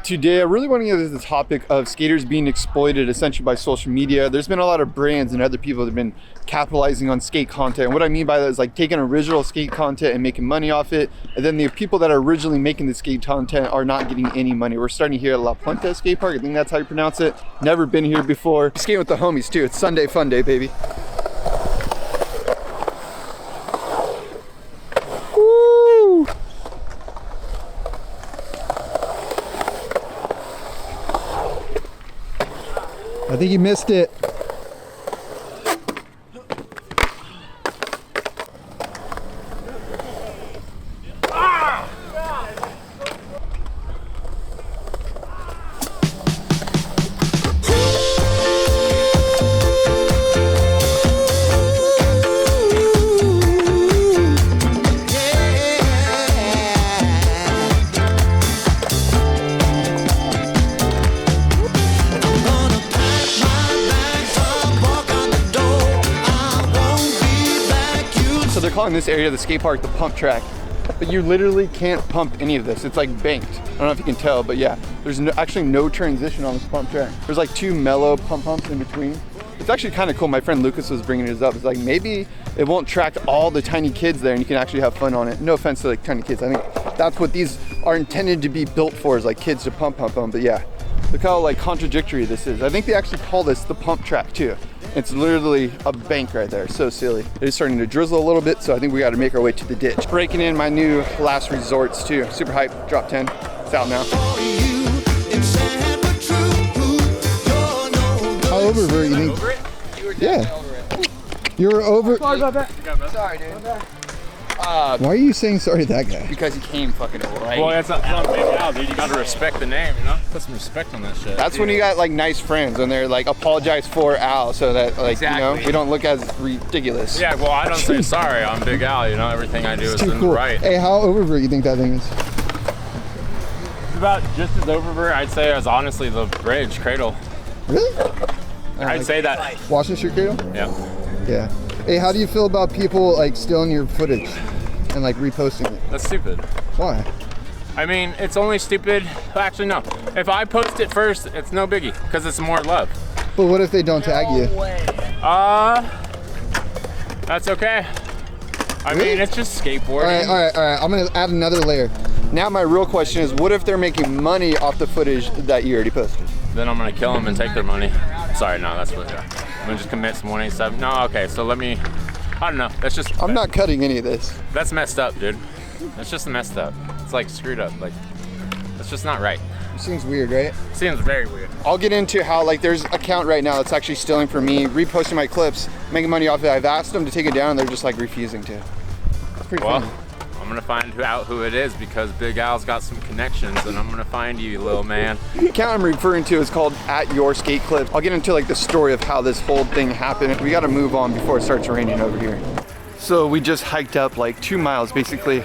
Today, I really want to get into the topic of skaters being exploited essentially by social media. There's been a lot of brands and other people that have been capitalizing on skate content. And what I mean by that is like taking original skate content and making money off it. And then the people that are originally making the skate content are not getting any money. We're starting here at La Puente Skate Park. I think that's how you pronounce it. Never been here before. Skating with the homies too. It's Sunday fun day, baby. Woo! I think you missed it. They're calling this area the skate park the pump track, but you literally can't pump any of this. It's like banked. I don't know if you can tell, but yeah, there's actually no transition on this pump track. There's like two mellow pumps in between. It's actually kind of cool. My friend Lucas was bringing it up. It's like maybe it won't attract all the tiny kids there and you can actually have fun on it. No offense to like tiny kids. I think that's what these are intended to be built for, is like kids to pump on. But yeah, look how like contradictory this is. I think they actually call this the pump track too. It's literally a bank right there. So silly. It is starting to drizzle a little bit, so I think we got to make our way to the ditch. Breaking in my new last resorts too. Super hype. Drop 10. It's out now. How over were you think? Over it? You were Yeah. over it. You were over. Sorry about that. Sorry, dude. Why are you saying sorry to that guy? Because he came fucking right. Well, that's not Big Al, dude. You gotta respect the name, you know? Put some respect on that shit. That's when you got like nice friends and they're like apologize for Al so that like you know Exactly. we don't look as ridiculous. Yeah, well, I don't say sorry. I'm Big Al, you know? Everything I do is Too in cool. the right. Hey, how oververt you think that thing is? It's about just as over, I'd say, as honestly the bridge, Cradle. Really? I'd say that. Washington Street Cradle? Yeah. Yeah. Hey, how do you feel about people like stealing your footage and like reposting it? That's stupid. Why? I mean, it's only stupid. Actually, no. If I post it first, it's no biggie, because it's more love. But what if they don't tag you? That's okay. I mean, it's just skateboarding. All right. I'm gonna add another layer. Now my real question is, what if they're making money off the footage that you already posted? Then I'm gonna kill them and take their money. Sorry, no, that's what. I'm gonna just commit some 187. No, okay, so let me. I don't know. That's just. I'm not cutting any of this. That's messed up, dude. That's just messed up. It's like screwed up. Like, that's just not right. It seems weird, right? Seems very weird. I'll get into how like there's an account right now that's actually stealing from me, reposting my clips, making money off it. I've asked them to take it down and they're just like refusing to. It's pretty Well, funny. I'm gonna find out who it is because Big Al's got some connections, and I'm gonna find you, little man. The account I'm referring to is called @YourSkateClips. I'll get into like the story of how this whole thing happened. We gotta move on before it starts raining over here. So we just hiked up like 2 miles basically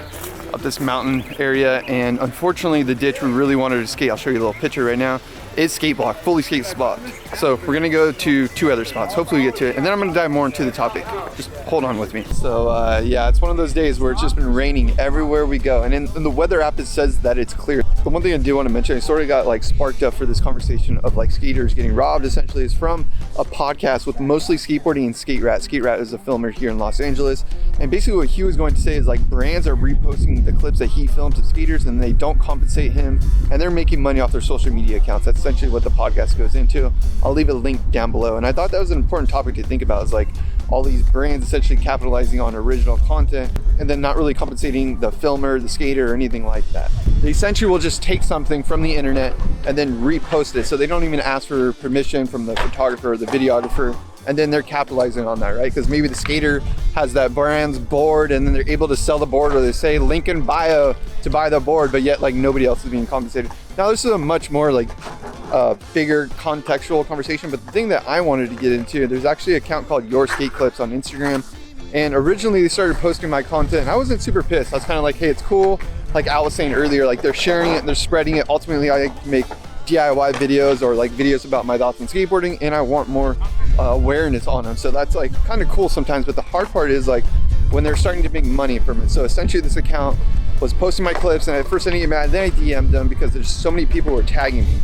up this mountain area, and unfortunately the ditch we really wanted to skate, I'll show you a little picture right now, is skate block, fully skate spot. So we're gonna go to 2 other spots. Hopefully we get to it, and then I'm gonna dive more into the topic. Just hold on with me. So yeah, it's one of those days where it's just been raining everywhere we go, and in the weather app it says that it's clear. The one thing I do want to mention, I sort of got like sparked up for this conversation of like skaters getting robbed essentially, is from a podcast with mostly skateboarding and Skate Rat. Skate Rat is a filmer here in Los Angeles, and basically what he was going to say is like brands are reposting the clips that he films of skaters and they don't compensate him, and they're making money off their social media accounts. That's essentially what the podcast goes into. I'll leave a link down below, and I thought that was an important topic to think about, is like all these brands essentially capitalizing on original content and then not really compensating the filmer, the skater, or anything like that. They essentially will just take something from the internet and then repost it, so they don't even ask for permission from the photographer or the videographer, and then they're capitalizing on that, right? Because maybe the skater has that brand's board and then they're able to sell the board, or they say link in bio to buy the board, but yet like nobody else is being compensated. Now this is a much more like bigger contextual conversation, but the thing that I wanted to get into, there's actually an account called Your Skate Clips on Instagram, and originally they started posting my content and I wasn't super pissed. I was kind of like, hey, it's cool. Like Al was saying earlier, like they're sharing it and they're spreading it. Ultimately I make DIY videos or like videos about my thoughts on skateboarding, and I want more awareness on them. So that's like kind of cool sometimes, but the hard part is like when they're starting to make money from it. So essentially this account was posting my clips, and at first I didn't get mad, then I DM'd them because there's so many people who were tagging me.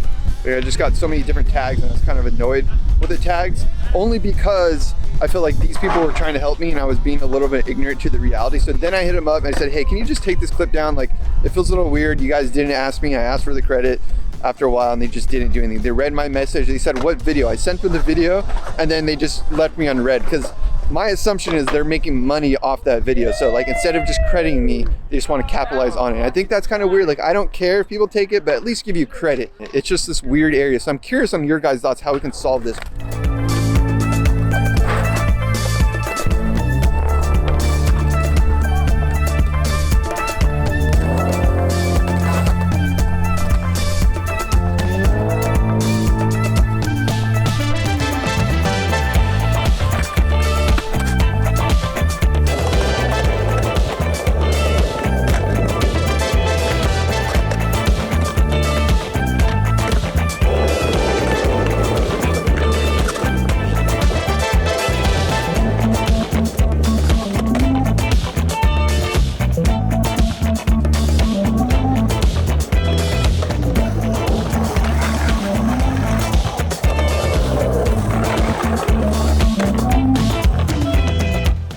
I just got so many different tags and I was kind of annoyed with the tags, only because I feel like these people were trying to help me and I was being a little bit ignorant to the reality. So then I hit them up and I said, hey, can you just take this clip down? Like, it feels a little weird. You guys didn't ask me. I asked for the credit after a while and they just didn't do anything. They read my message. They said, what video? I sent them the video and then they just left me unread, because my assumption is they're making money off that video. So like, instead of just crediting me, they just want to capitalize on it. I think that's kind of weird. Like, I don't care if people take it, but at least give you credit. It's just this weird area. So I'm curious on your guys' thoughts, how we can solve this.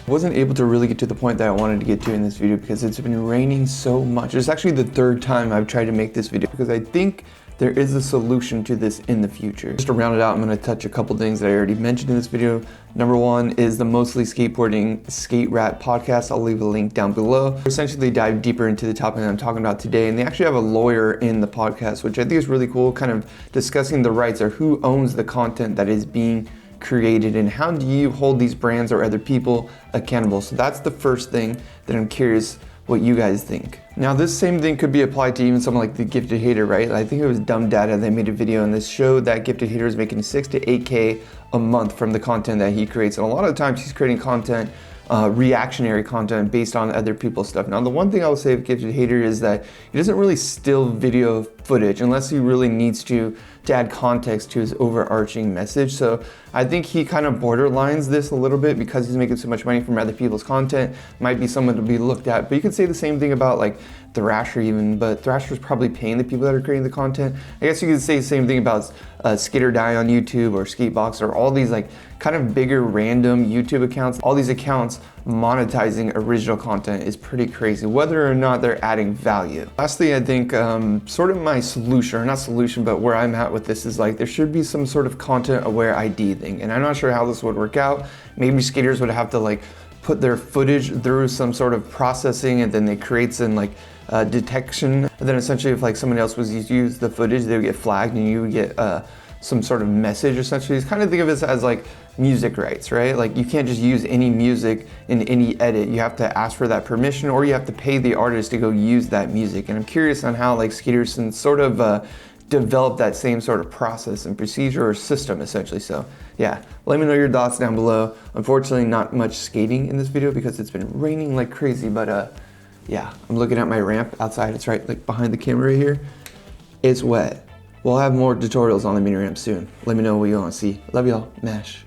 Wasn't able to really get to the point that I wanted to get to in this video because it's been raining so much. It's actually the third time I've tried to make this video because I think there is a solution to this in the future. Just to round it out, I'm going to touch a couple things that I already mentioned in this video. Number one is the Mostly Skateboarding Skate Rat podcast. I'll leave a link down below. Essentially, they dive deeper into the topic that I'm talking about today, and they actually have a lawyer in the podcast, which I think is really cool, kind of discussing the rights or who owns the content that is being created and how do you hold these brands or other people accountable. So that's the first thing that I'm curious what you guys think. Now this same thing could be applied to even someone like the Gifted Hater, right? I think it was Dumb Data, they made a video and this showed that Gifted Hater is making 6 to 8K a month from the content that he creates. And a lot of the times he's creating content, reactionary content based on other people's stuff. Now the one thing I will say of Gifted Hater is that he doesn't really still video footage unless he really needs to add context to his overarching message. So I think he kind of borderlines this a little bit because he's making so much money from other people's content. Might be someone to be looked at, but you could say the same thing about like Thrasher even, but Thrasher's probably paying the people that are creating the content. I guess you could say the same thing about Skate or Die on YouTube or Skatebox or all these like kind of bigger random YouTube accounts. All these accounts monetizing original content is pretty crazy, whether or not they're adding value. Lastly, I think sort of my solution, or not solution, but where I'm at with this is like there should be some sort of content aware ID thing. And I'm not sure how this would work out. Maybe skaters would have to like put their footage through some sort of processing and then they create some like detection. And then essentially if like someone else was to use the footage, they would get flagged and you would get some sort of message essentially. It's kind of think of this as like music rights, right? Like you can't just use any music in any edit. You have to ask for that permission or you have to pay the artist to go use that music. And I'm curious on how like skaters can sort of develop that same sort of process and procedure or system essentially. So yeah, let me know your thoughts down below. Unfortunately, not much skating in this video because it's been raining like crazy, but yeah, I'm looking at my ramp outside. It's right like behind the camera right here. It's wet. We'll have more tutorials on the mini ramp soon. Let me know what you want to see. Love y'all. Mash.